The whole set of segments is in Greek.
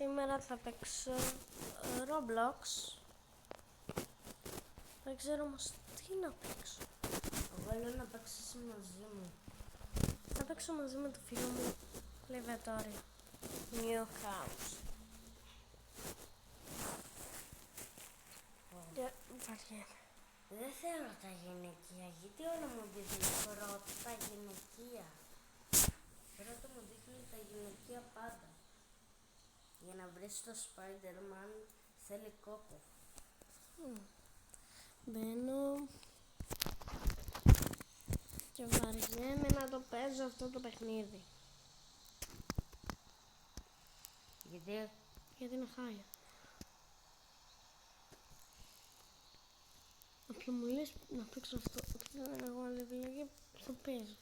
Σήμερα θα παίξω Roblox. Δεν ξέρω όμως τι να παίξω. Εγώ λέω να παίξεις μαζί μου. Θα παίξω μαζί με το φίλο μου Λεβατόρι. New House. Βαριέμαι. Δεν θέλω τα γυναικεία, γιατί όλα μου δείχνουν πρώτα τα γυναικεία. Πρώτα μου δείχνουν τα γυναικεία πάντα. Για να βρεις το Spider-Man θέλει κόπο. Μπαίνω και βαριέμαι να το παίζω αυτό το παιχνίδι. Γιατί είναι χάλια. Όποιο μου λες να παίξω αυτό, δεν έχω άλλη επιλογή, το παίζω.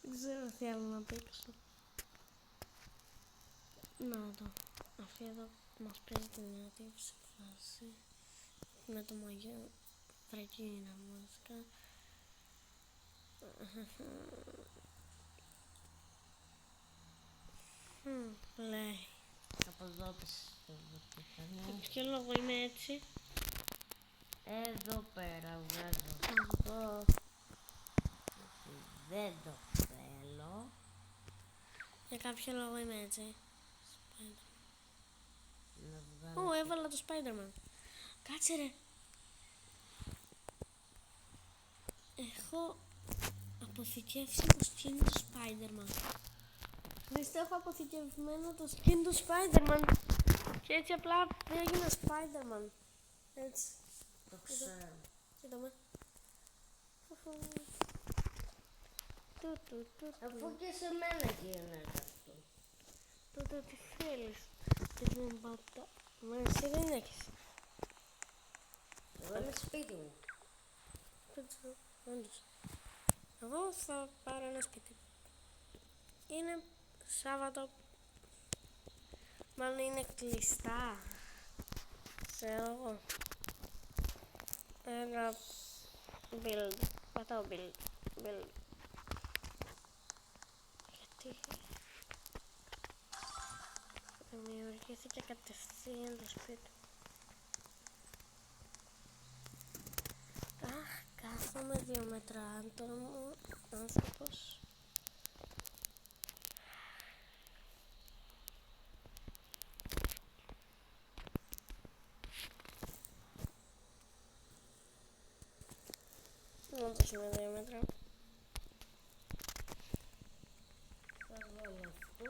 Δεν ξέρω τι άλλο να παίξω. Να το. Αυτή εδώ μας παίζει την νεωτήψη φάση. Με το μαγιό βρακίνα μουσικά. Λέει. Από εδώ πες το βουτήχανο. Για ποιο λόγο είμαι έτσι? Εδώ πέρα βγάζω. Εγώ. Δεν το θέλω. Για κάποιο λόγο είμαι έτσι. Να βγάλω. Έβαλα το Spider-Man. Κάτσε ρε. Έχω αποθηκεύσει το skin του Spider-Man. Χριστέ, έχω αποθηκευμένο το skin του Spider-Man. Και έτσι απλά δεν έγινα Spider-Man. Έτσι. Το ξέρω. Κοίτα με. Αφού και σε μένα γίνεται αυτό. Τότε τι θέλεις? Δεν πατά. Μα εσύ δεν έχεις. Εγώ είμαι σπίτι μου. Όντως. Εγώ θα πάρω ένα σπίτι. Είναι Σάββατο. Μάλλον είναι κλειστά. Ξέρω εγώ. Ένα build. Πατάω build. Γιατί δημιουργήθηκε κατευθείαν το σπίτι. Αχ, κάθομαι 2 μέτρα άτομο, άνθρωπος. Όντως είμαι 2 μέτρα. Θα βάλω αυτό.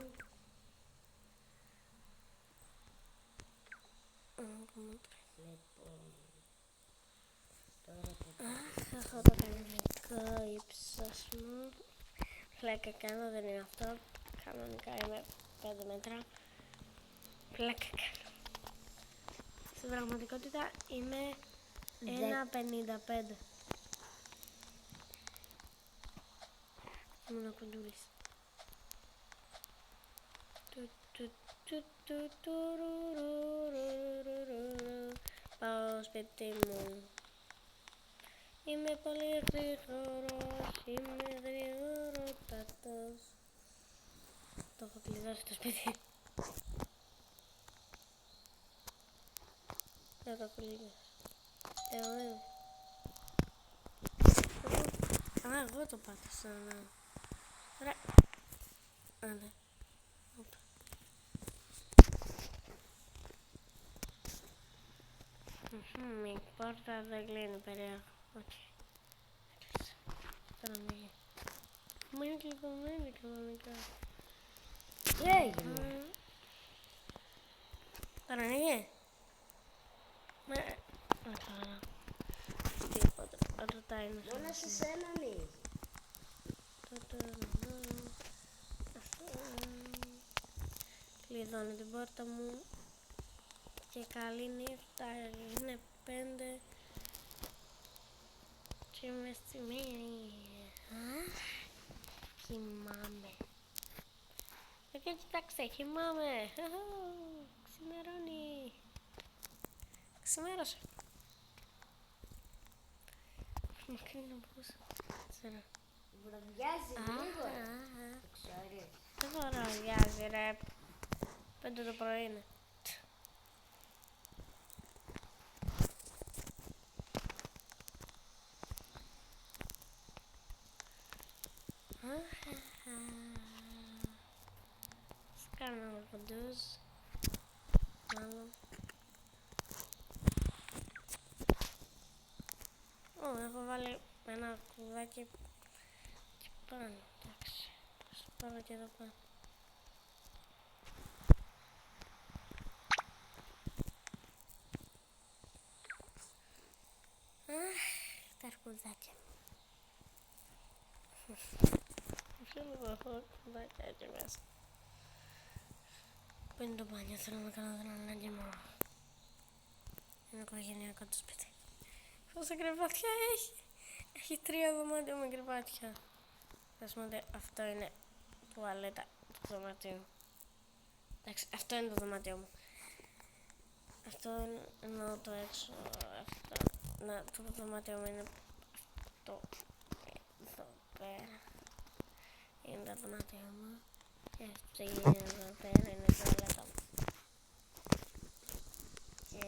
Λοιπόν. Τώρα που Αχ, έχω το κανονικό ύψος μου. Πλάκα κάνω, δεν είναι αυτό. Κανονικά είμαι 5 μέτρα. Πλάκα κάνω. Στην πραγματικότητα είμαι 1,55. Ήμουν κοντούλης. Πάω σπίτι μου. Είμαι πολύ γρήγορος, είμαι γρηγορότατος. Το έχω κλειδώσει το σπίτι. Δεν το έχω κλειδώσει. Εγώ είμαι. Εγώ το πάτησα. Ρε. Άντε. Η πόρτα δεν κλείνει περίεργο. Οκ. Τώρα ανοίγει. Μα είναι κλειδωμένη κανονικά. τι έγινε? Τώρα ανοίγει. Καλά. Τίποτα. Ρωτάει να Μόνο σε σένα ανοίγει. Κλειδώνω την πόρτα μου. Και καλή νύχτα. Είναι 5. Και είμαι στη μία. Κοιμάμαι. Και κοιτάξτε, κοιμάμαι. Ξημερώνει. Ξημέρωσε. Μακρύ να μπορούσα. Ξέρω. Βραδιάζει λίγο. Το ξέρεις. Δεν βραδιάζει ρε. 5 το πρωί είναι. Κάνω ένα κοντούζ. Μάλλον. Έχω βάλει ένα κουδάκι εκεί πάνω. Εντάξει. Ας πάρω και εδώ πάνω. Τα αρκουδάκια. Θέλω να έχω αρκουδάκια εκεί μέσα. Πού είναι το μπάνιο, θέλω να κάνω την ανάγκη μου. Είναι οικογενειακό το σπίτι. Πόσα κρεβάτια έχει! Έχει 3 δωμάτια με κρεβάτια. Ας πούμε ότι αυτό είναι τουαλέτα του δωματίου. Εντάξει, αυτό είναι το δωμάτιο μου. Αυτό εννοώ το έξω. Αυτό. Να, το δωμάτιο μου είναι αυτό. Εδώ πέρα. Είναι το δωμάτιο μου. Και αυτή εδώ πέρα είναι η τουαλέτα μου. Και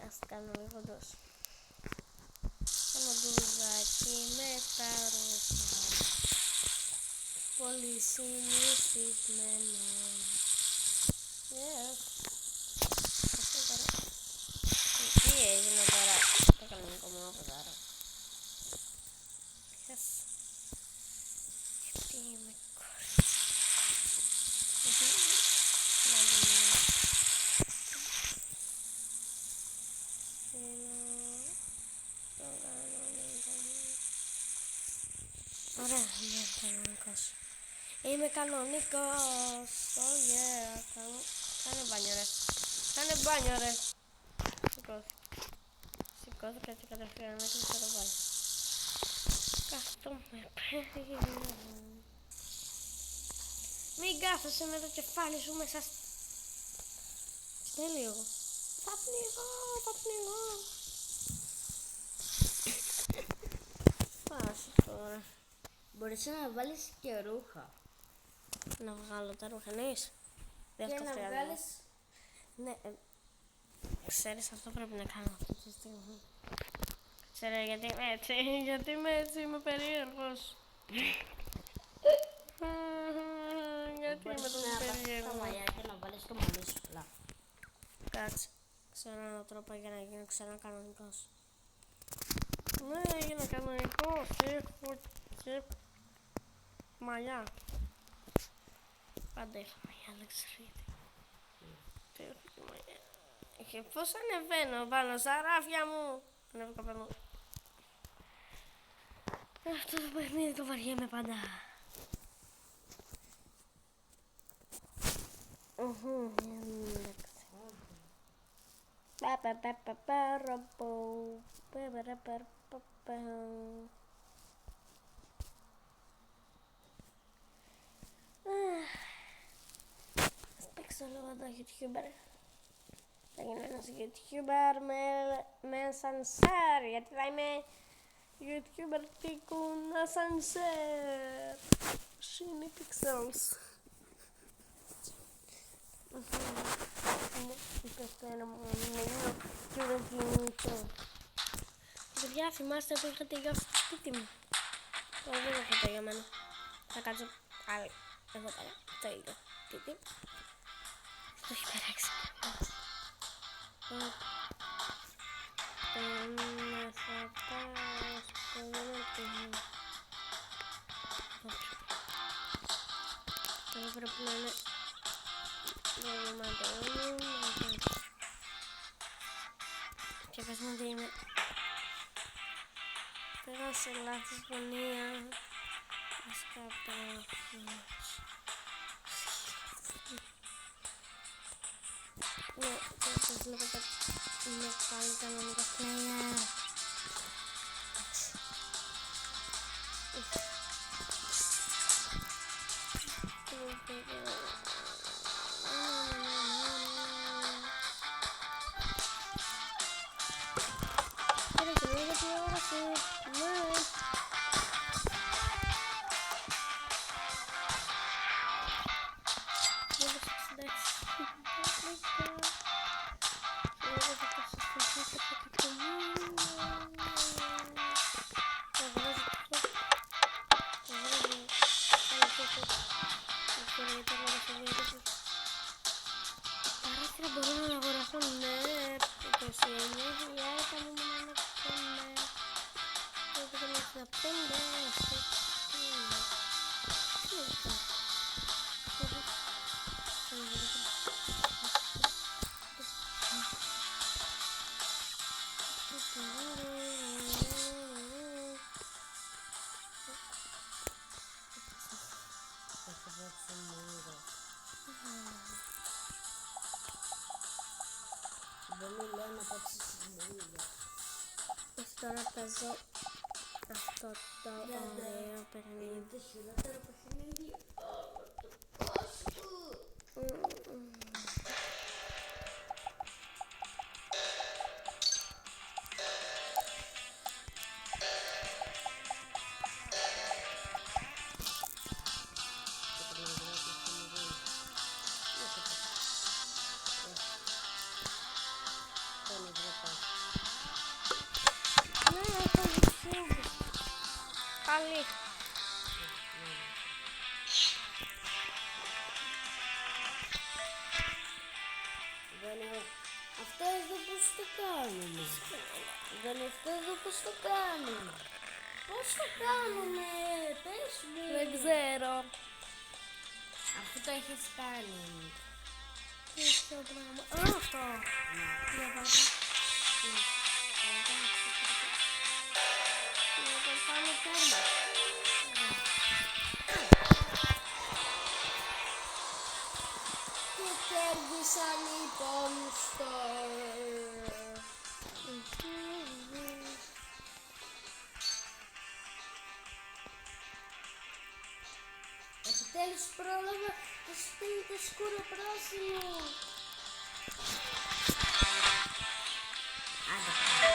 ας κάνω λίγο ντους. Κάνω ντουζάκι με τα ρούχα. Πολύ συνηθισμένο. Yes. Αυτό τώρα. Τι έγινε τώρα. Το κανονικό μου αποδάρα. Yes. Γιατί είμαι κορίτσι. Να δούμε. Ωραία, είμαι κανονικός. Είμαι κανονικός. Oh yeah. Κάνε μπάνιο ρε. Κάνε μπάνιο ρε. Σηκώθηκα και κατευθείαν έκλεισα το μπάνιο. Κάθομαι περίμενο. Μην κάθεσαι με το κεφάλι σου μέσα. Δεν λίγο. Θα πνιγώ. Φάση τώρα. Μπορείς να βάλεις και ρούχα. Να βγάλω τα ρούχα, εννοείς? Και να βγάλεις... Ναι, ξέρεις, αυτό πρέπει να κάνω αυτή τη στιγμή. Ξέρω γιατί είμαι έτσι, είμαι περίεργος. Γιατί είμαι τόσο περίεργος. Τα μαλλιά και να βάλεις το μαλλί σου πλά. Κάτσε, ξέρω έναν τρόπο για να γίνω ξανά κανονικός. Ναι, έγινα κανονικός, έχω και μαλλιά. Πάντα είχα μαλλιά, δεν ξέρω γιατί. Τι έχω και μαλλιά. Και πώς ανεβαίνω πάνω στα ράφια μου. Ανέβηκα πάνω. Αυτό το παιχνίδι το βαριέμαι πάντα. Ας παίξω λίγο το YouTuber. Θα γίνω ένας YouTuber με σανσέρ, γιατί θα είμαι YouTuber τίκουν ασανσέρ. Shiny Pixels. Υπερπέρα μου, είναι YouTuber. Παιδιά, θυμάστε που είχα τελειώσει το σπίτι μου? Τώρα δεν έχω τελειωμένο. Θα κάτσω πάλι εδώ πέρα, το ίδιο σπίτι. Το έχει περάξει. Θα πάω στο δωμάτιο. Εδώ πρέπει να είναι το δωμάτιο μου. Και πες μου τι είμαι. Πήγα σε λάθος γωνία. Ας κάπου. Ναι, τώρα βλέπω τα είναι πάλι κανονικά πλέον. Κύριε και λίγα τι ώρα σου. Ναι. Παράθυρα μπορούν να αγοράσουν, ναι, 29.000 αν είναι ένα και ναι. Πρέπει να είναι 65, αυτό. Τι είναι αυτό? Θα σου δώσω μύρο. Δεν μου λέω να παίξεις μύρο. Τώρα παίζω αυτό το ωραίο παιχνίδι. Είναι το χειρότερο παιχνίδι όλο του κόσμου. Ναι, έχω YouTube. Καλή. Αυτό εδώ πώς το κάνουμε? Δεν είναι αυτό εδώ πώς το κάνουμε? Πώς το κάνουμε? Πες μου. Δεν ξέρω. Αφού το έχεις κάνει. Τι αυτό το πράγμα? Α, αυτό. Για πάτα. Να το πάμε τέρμα. Και κέρδισα λοιπόν στο... Επιτέλους πρόλαβα το σπίτι το σκούρο πράσινο. Άντε πάμε.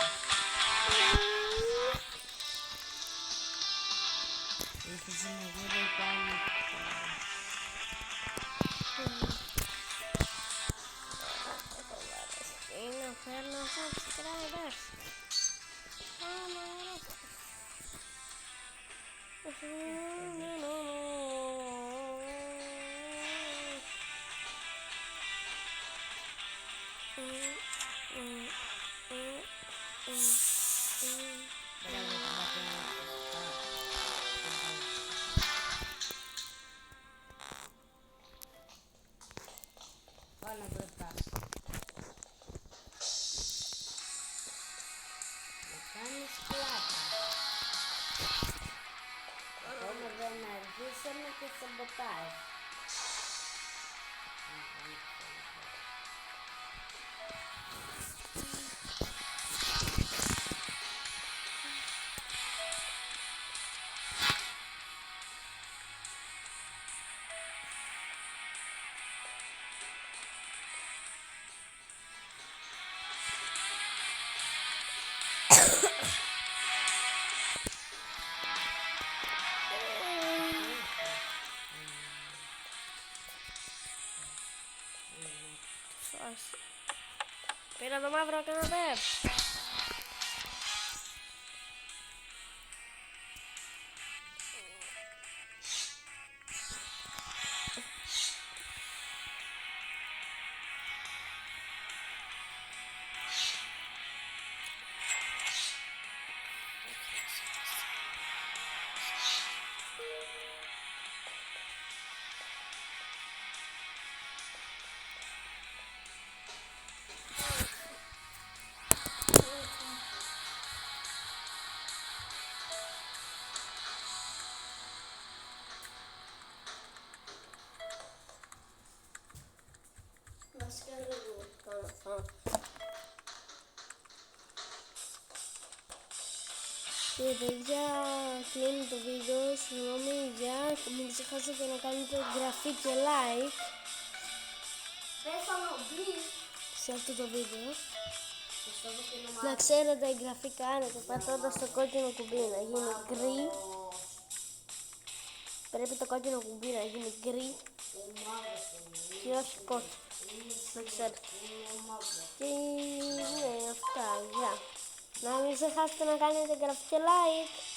Έχεις να γύρω πάνω. Είναι φέρνω subscribers. Πάμε μπροστά. Να κάνεις πλάκα. Ακόμα δεν αργήσαμε και σαμποτάζ. Πήρα το μαύρο καναπέ. Και παιδιά, κλείνει το βίντεο. Συγγνώμη, γεια. Μην ξεχάσετε να κάνετε εγγραφή και like σε αυτό το βίντεο. Να ξέρετε, εγγραφή κάνετε πατώντας το κόκκινο κουμπί να γίνει γκρι. Πρέπει το κόκκινο κουμπί να γίνει γκρι και όχι κόκκινο. Να ξέρετε. Και ναι, αυτά, γεια. Να μην ξεχάσετε να κάνετε εγγραφή και like.